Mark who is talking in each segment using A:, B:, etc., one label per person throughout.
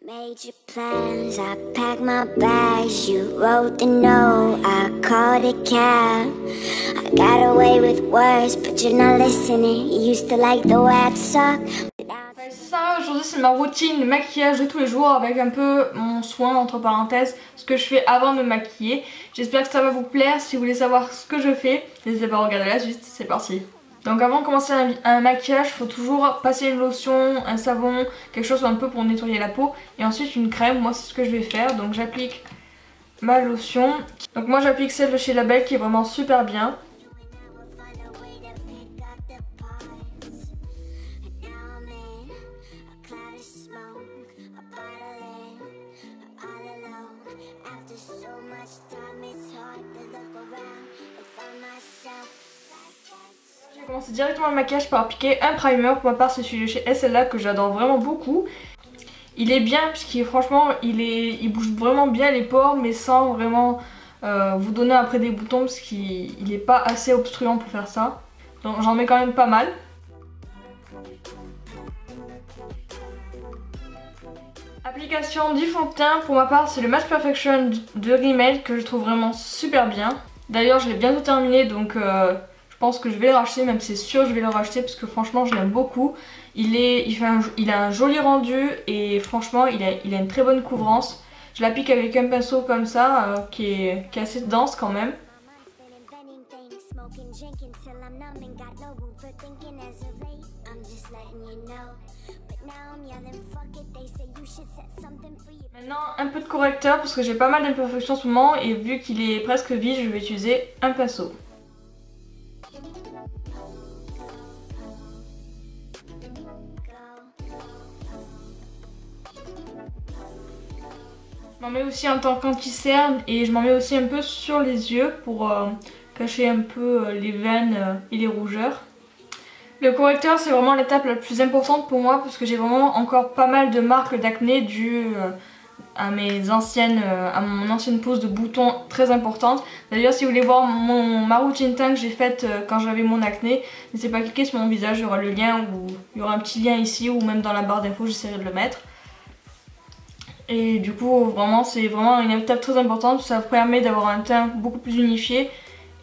A: Made your plans, I packed my bags, you wrote the note, I called a cab. I got away with words, but you're not listening. You used to like the way I talk.
B: C'est ça, aujourd'hui c'est ma routine maquillage de tous les jours avec un peu mon soin entre parenthèses, ce que je fais avant de me maquiller. J'espère que ça va vous plaire. Si vous voulez savoir ce que je fais, n'hésitez pas à regarder la suite, c'est parti. Donc avant de commencer un maquillage, il faut toujours passer une lotion, un savon, quelque chose un peu pour nettoyer la peau. Et ensuite une crème, moi c'est ce que je vais faire. Donc j'applique ma lotion. Donc moi j'applique celle de chez Label qui est vraiment super bien. J'ai commencé directement le maquillage par appliquer un primer. Pour ma part c'est celui de chez SLA que j'adore vraiment beaucoup. Il est bien puisqu'il franchement il bouge vraiment bien les pores mais sans vraiment vous donner après des boutons parce qu'il n'est pas assez obstruant pour faire ça. Donc j'en mets quand même pas mal. Application du fond de teint, pour ma part c'est le Match Perfection de Rimmel que je trouve vraiment super bien. D'ailleurs je l'ai bientôt terminé donc je pense que je vais le racheter, même c'est sûr je vais le racheter parce que franchement je l'aime beaucoup. Il a un joli rendu et franchement il a une très bonne couvrance. Je l'applique avec un pinceau comme ça qui est assez dense quand même. Maintenant un peu de correcteur parce que j'ai pas mal d'imperfections en ce moment et vu qu'il est presque vide je vais utiliser un pinceau. Je m'en mets aussi en tant qu'anti-cerne et je m'en mets aussi un peu sur les yeux pour cacher un peu les veines et les rougeurs. Le correcteur c'est vraiment l'étape la plus importante pour moi parce que j'ai vraiment encore pas mal de marques d'acné dues à mon ancienne pose de boutons très importante. D'ailleurs si vous voulez voir ma routine teint que j'ai faite quand j'avais mon acné, n'hésitez pas à cliquer sur mon visage, il y aura le lien ou il y aura un petit lien ici ou même dans la barre d'infos, j'essaierai de le mettre. Et du coup vraiment c'est vraiment une étape très importante, ça permet d'avoir un teint beaucoup plus unifié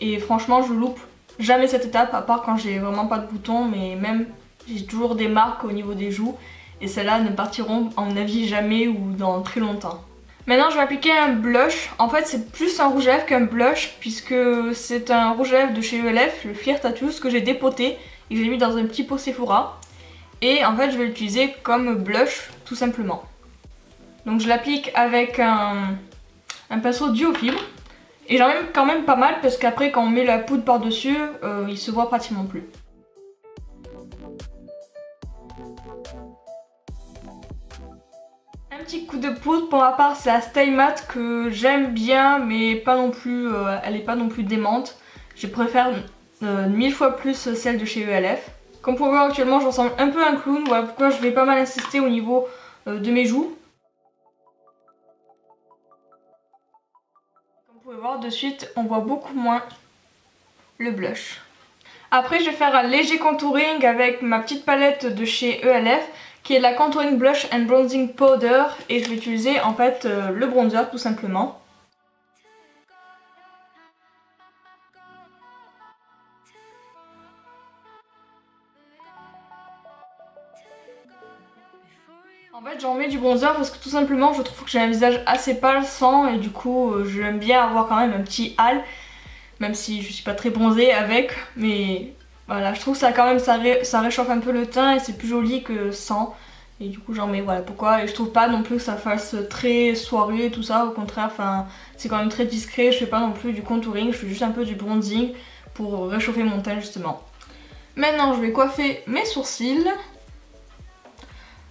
B: et franchement je loupe jamais cette étape à part quand j'ai vraiment pas de boutons, mais même j'ai toujours des marques au niveau des joues et celles-là ne partiront à mon avis jamais ou dans très longtemps. Maintenant je vais appliquer un blush. En fait c'est plus un rouge à lèvres qu'un blush puisque c'est un rouge à lèvres de chez ELF, le Flirt Tattoos, que j'ai dépoté et que j'ai mis dans un petit pot Sephora. Et en fait je vais l'utiliser comme blush tout simplement. Donc je l'applique avec un pinceau duo fibre. Et j'en mets quand même pas mal parce qu'après quand on met la poudre par dessus, il se voit pratiquement plus. Un petit coup de poudre pour ma part, c'est la Stay Matte que j'aime bien mais pas non plus, elle est pas non plus démente. Je préfère 1000 fois plus celle de chez ELF. Comme vous pouvez voir actuellement je ressemble un peu à un clown, voilà pourquoi je vais pas mal insister au niveau de mes joues. Vous pouvez voir de suite, on voit beaucoup moins le blush. Après je vais faire un léger contouring avec ma petite palette de chez ELF qui est la Contouring Blush and Bronzing Powder et je vais utiliser en fait le bronzer tout simplement. En fait j'en mets du bronzer parce que tout simplement je trouve que j'ai un visage assez pâle sans et du coup j'aime bien avoir quand même un petit hâle, même si je suis pas très bronzée avec, mais voilà je trouve que ça quand même ça réchauffe un peu le teint et c'est plus joli que sans et du coup j'en mets, voilà pourquoi. Et je trouve pas non plus que ça fasse très soirée et tout ça, au contraire enfin c'est quand même très discret, je fais pas non plus du contouring, je fais juste un peu du bronzing pour réchauffer mon teint justement. Maintenant je vais coiffer mes sourcils.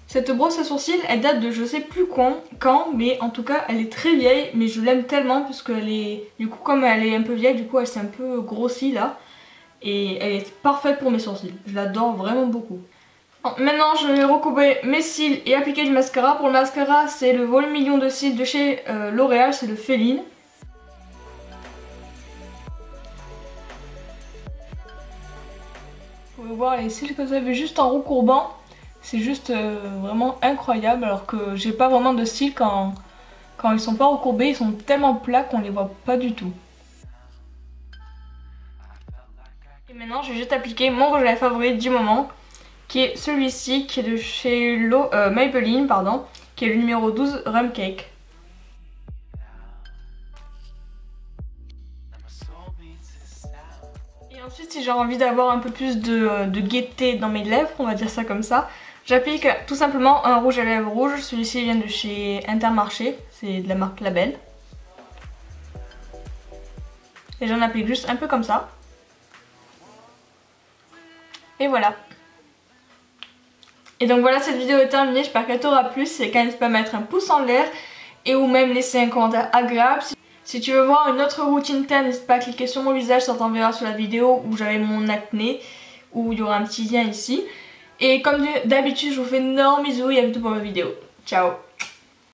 B: Cette brosse à sourcils, elle date de je sais plus quand, mais en tout cas elle est très vieille, mais je l'aime tellement parce qu'elle est, du coup comme elle est un peu vieille, du coup elle s'est un peu grossie là, et elle est parfaite pour mes sourcils, je l'adore vraiment beaucoup. Bon, maintenant je vais recouper mes cils et appliquer du mascara. Pour le mascara c'est le volume million de cils de chez L'Oréal, c'est le Féline. Vous pouvez voir les cils que vous avez juste en recourbant. C'est juste vraiment incroyable, alors que j'ai pas vraiment de cils quand ils sont pas recourbés, ils sont tellement plats qu'on les voit pas du tout. Et maintenant je vais juste appliquer mon rouge à lèvres favori du moment, qui est celui-ci, qui est de chez Maybelline, pardon, qui est le numéro 12 Rum Cake. Et ensuite, si j'ai envie d'avoir un peu plus de gaieté dans mes lèvres, on va dire ça comme ça, j'applique tout simplement un rouge à lèvres rouge. Celui-ci vient de chez Intermarché, c'est de la marque Label. Et j'en applique juste un peu comme ça. Et voilà. Et donc voilà, cette vidéo est terminée, j'espère qu'elle t'aura plu. Si c'est le cas, n'hésite pas à mettre un pouce en l'air et ou même laisser un commentaire agréable. Si tu veux voir une autre routine teint, n'hésite pas à cliquer sur mon visage, ça t'enverra sur la vidéo où j'avais mon acné, où il y aura un petit lien ici. Et comme d'habitude, je vous fais d'énormes bisous et à bientôt pour ma vidéo. Ciao!